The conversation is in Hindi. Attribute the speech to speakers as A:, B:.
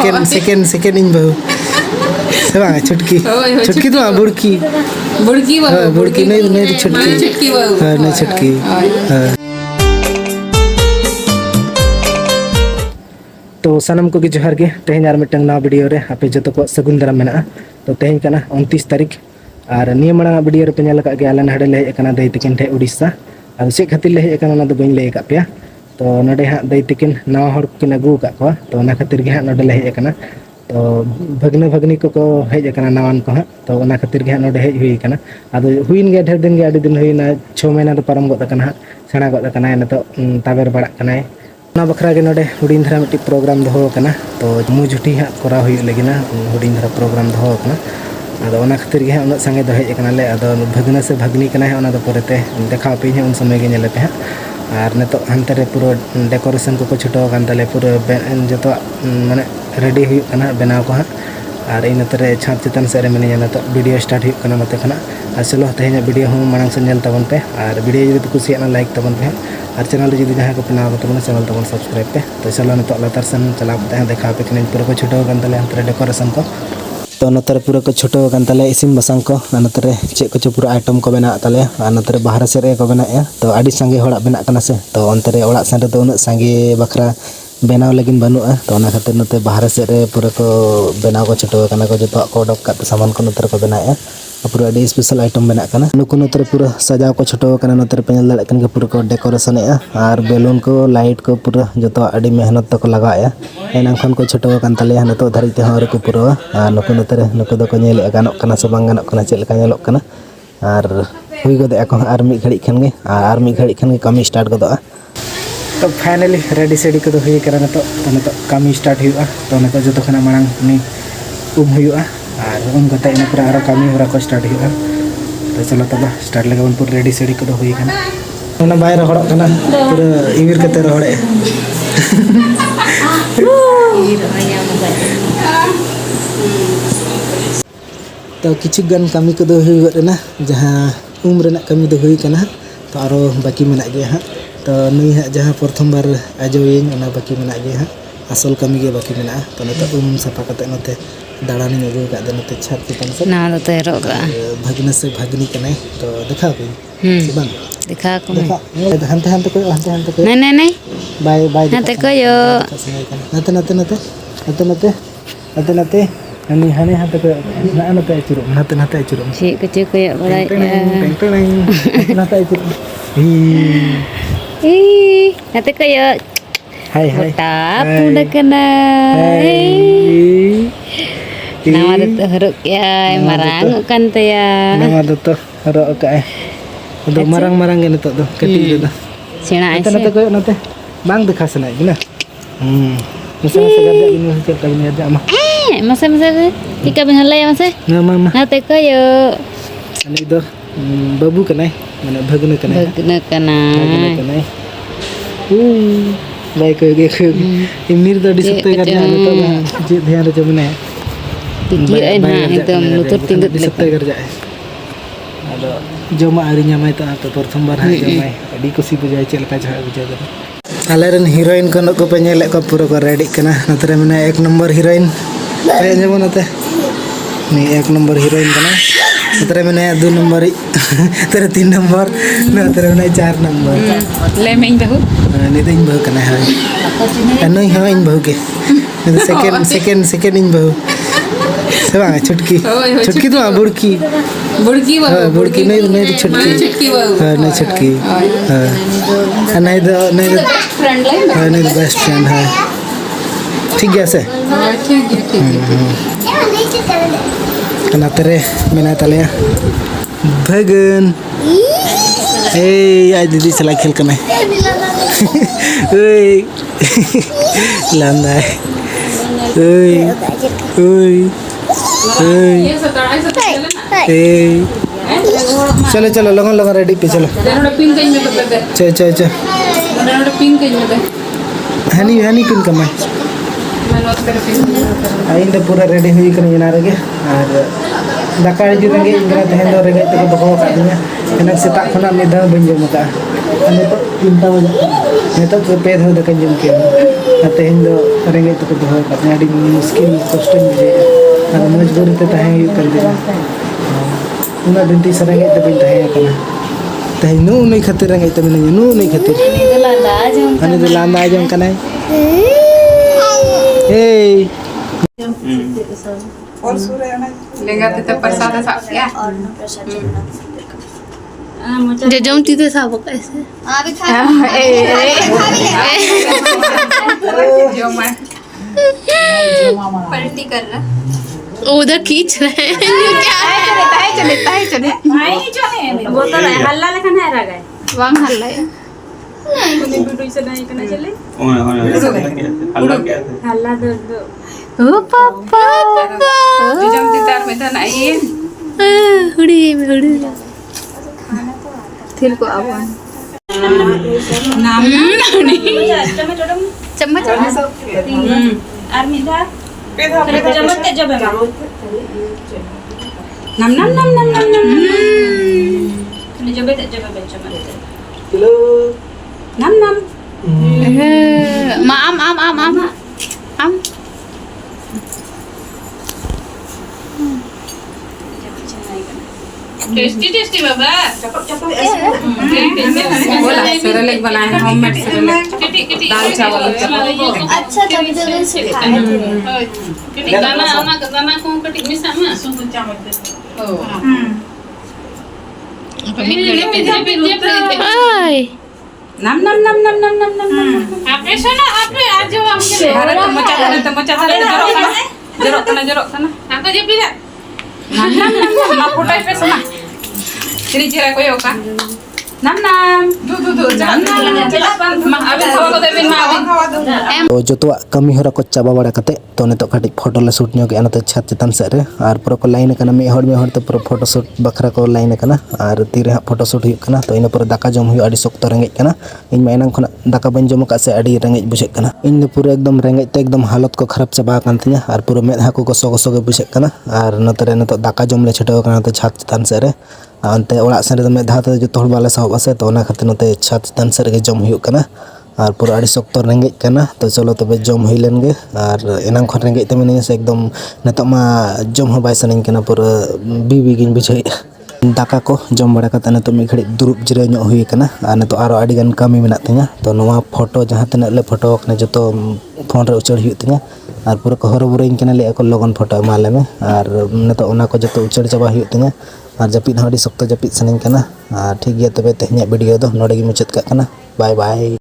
A: सेकेंड इन बहु से बांग छुटकी छुटकी तो बुड़की बुड़की नहीं छुटकी नहीं छुटकी तो सनम को जोहार के तेहन और मिटन नवा वीडियो रे आपे जतो को सगुन दाराम मेना तो तेहन कना 29 तारीख और नियम मांग वीडियो रे पे नेल का गे आले नाडे ले एकना दै तिकिन ठे उड़ीसा और से खातिर ले एकना ना दो बइन ले का पे तो नडे हा दै तिकिन नवा हर किन अगु का को तो ना खातिर गे हा नडे ले एकना तो भगनी को हेज एकना नवान को हा तो ना खातिर गे हा नडे हेज हुई एकना आदो हुइन गे ढेर दिन गे आडी दिन हुइना 6 महीना तो पारम गद कना सेना गद कना नतो ताबेर बड़ा कना ना बखरा के नोडे हुडिन धरा मिट्टी प्रोग्राम दहो कना तो मु जुटी हा करा हुई लेगिना हुडिन धरा प्रोग्राम दहो कना आदो ओना खातिर गे उन संगे दो हेज कना ले आदो भगना से भगनी कना है ओना दो परेते देखा पे उन समय गे नेले पे और नेतो हंते रे पूरा डेकोरेशन को छुटो कान तले पूरा जतो माने रेडी हुई कना बनाव को हा और इन तरे छात चितन से रे मिनी नेतो वीडियो स्टार्ट हुई कना नते कना और चलो तेहन वीडियो हम मांग से नेल तबन पे और वीडियो जदि कुसिया ना लाइक तबन पे और चैनल जदि जहां को बनाव तबन चैनल तबन सब्सक्राइब पे तो चलो नतो लतार सन चला पे देखा पे कने पूरा को छुटो कान तले हंते डेकोरेशन को तो नतर पूरा को छुटो कान तले इसिम बसंग को नतरे चे को पूरा आइटम को बना तले और नतरे बाहर से रे को बना तो आडी संगे होड़ा बना कना से तो अंतरे ओड़ा सन रे तो उन संगे बखरा बनाव लेकिन बनुआ तो ना खातिर नते बाहर से रे पूरा को बनाव को छुटो कना को जतो को डक का सामान को नतर को बनाया पूरा आडी स्पेशल आइटम बना कना नुको नतर पूरा सजाव को छुटो कना नतर पेनल दड़ कन के पूरा को डेकोरेशन है और बेलून को लाइट को पूरा जतो आडी मेहनत तो को लगाया एना खन को छुटो कान तले नतो धरि ते हर को पूरा नुको नतर नुको दो को नेल गानक कना से बांग गानक कना चेल का नेलक कना और हुई गदे को आर मी घड़ी खन के कमी स्टार्ट गदो तो फाइनली रेडी सेडी को हुई करा नतो कमी स्टार्ट हुआ तो नतो जतो खना मांग नि हुआ और उन गता इन पूरा आरो कमी होरा को स्टार्ट हुआ तो चलो तब स्टार्ट लगा उन पूरा रेडी सेडी को हुई कना ओना बाय रहोड़ कना पूरा इविर कते रहोड़े तो किछु गन कमी को हुई गना जहां उम्र ना कमी दो हुई कना तो आरो बाकी मेना गया हां तो नई हा जहां प्रथम बार आजोइन ओना बाकी मेना गया हां असल कमी के बाकी मेना तो नतो सफा कते नते दाड़ानी अगु का दे नते छात चितन से ना तो रोगा भगना से भगनी कने तो देखा को बन देखा को हंते को नहीं बाय हंते को यो नते अनि हने हंते को नते चुरु नते चुरु छी कचे को बड़ाई नते चुरु नते को यो हाय पुंड कना nama itu haruk ya marang kan teh ya nama itu haruk kayak untuk marang-marang gitu tuh ketik itu cina aja nanti kau nanti bang dekas naik gina masa kerja ini macam ini aja mah masa kita benar lah ya masa nama nanti kau yo ini itu babu kena mana bagna kena baik kau ini tuh disutai kerja itu jadi ध्यान रखो mana Tiki enak itu lutut tingkat disebut kerja. Ada joma hari nyamai itu atau pertama bar hari nyamai. Di kusi bujai cel kaca bujai tu. Alaran heroin kan aku penyelek kau pura kau ready kena. Nanti mana ek number heroin. Kayaknya mana teh? Nih ek number heroin kena. Nanti mana 2 number, nanti 3 number, nanti mana 4 number. Lemeng tahu? Ini tu inbau kena hari. Anu ini bau ke? Nanti second inbau. Tsewang छुटकी तो बुड़की नहीं छुटकी नहीं छुटकी नहीं बेस्ट फ्रेंड है ठीक है से कना तेरे मेना तले भगन ए आज दीदी चला खेल कने ओए लांदा ओए चलो लगन रेडी पे चलो हनी पिन कमाई आई पूरा रेडी हुई कने इना रगे और दाका जो रेगे इंगरा तहन दो रेगे तो बको का दिना एना सेता खना मिदा बन जम का ने तो 3 बजे ने तो पे धो दे जम के तेहन दो रेंगे तो दोहो काते आडी मुश्किल कष्ट बुझे और मजबूरी ते तहे कर दिला उना दिन ती सरेंगे ते बिन तहे कना तहे नु नहीं खातिर रेंगे ते बिन नु नहीं खातिर अनि दो लांदा जम कना ए
B: और सूर्य लेगा ते प्रसाद साफ किया
C: जो जमती थे सब कैसे
B: अभी खा जो मैं पलटी कर रहा
C: उधर खींच रहे हैं क्या
B: चले
D: वो तो हल्ला लेखा नहीं रह गए
B: वांग हल्ला है
D: हल्ला दो
C: ओ पापा
B: जो जमती तार में था ना ये
C: हुड़ी
B: थिल को अब नाम
D: चम्मच और मीठा चम्मच ते जब
B: नम नम नम नम नम नम
D: जब चम्मच
B: नम नम
C: आम
B: टेस्टी बाबा बोला सेरेलेक बनाए हैं होममेड सेरेलेक दाल चावल
D: अच्छा तब जरूर से खाए थे
B: दाना को कटी मिसा में ओ नम नम नम नम नम नम नम आपे सुनो आपे आज हमके भारत मचा दे जरो करना आपको जे पिला नम नम नम मा फोटाई पे सुना तेरी चेहरा कोई होगा नम नम दू नम मा अबे खावा को देबिन मा अबे
A: तो जो कमी होरा को चाबा बड़ा कते तो ने तो काटी फोटो ले शूट न्यो के अनते छत चितान से रे और पूरा को लाइन कना मे हर तो पूरा फोटो शूट बखरा को लाइन कना और तीरे फोटो शूट हुई कना तो इन पूरा दाका जम हुई अडी सख्त रेंगे कना इन मैना खना दाका बन जम का से अडी रेंगे बुझे कना इन पूरा एकदम रेंगे ते एकदम हालत को खराब चाबा कान तिया और पूरा मेधा को गसो के बुझे कना और नतरे न तो दाका जम ले छटो कना तो छत चितान से रे अंते ओड़ा से मेधा तो जो तोड़ बाले साहब से तो ना खातिर नते छत चितान से रे जम हुई कना और पूरा अड़ी सख्त रेंगे कना तो चलो तबे जम हुई लेन गे और एनाम खन रेंगे ते मिनी से एकदम नतो मा जम हो बाय सनኝ कना पूरा बीबी गिन बुझाई दाका को जम बड़ा कता नतो मी घड़ी दुरुब जिरे ᱧᱚᱜ हुई कना और नतो आरो आड़ी गान कामी मेना तिया तो नोवा फोटो जहां तने ले फोटो कने जतो फोन रे उचड़ हुई तिया और पूरा को हरो बुरइन कना ले को लगन फोटो माले में और नतो ओना को जतो उचड़ चाबा हुई तिया और जपिद हडी सख्त जपिद सनኝ कना ठीक गया तबे तेह냐 वीडियो दो नोडे गी मुचाद का कना बाय बाय।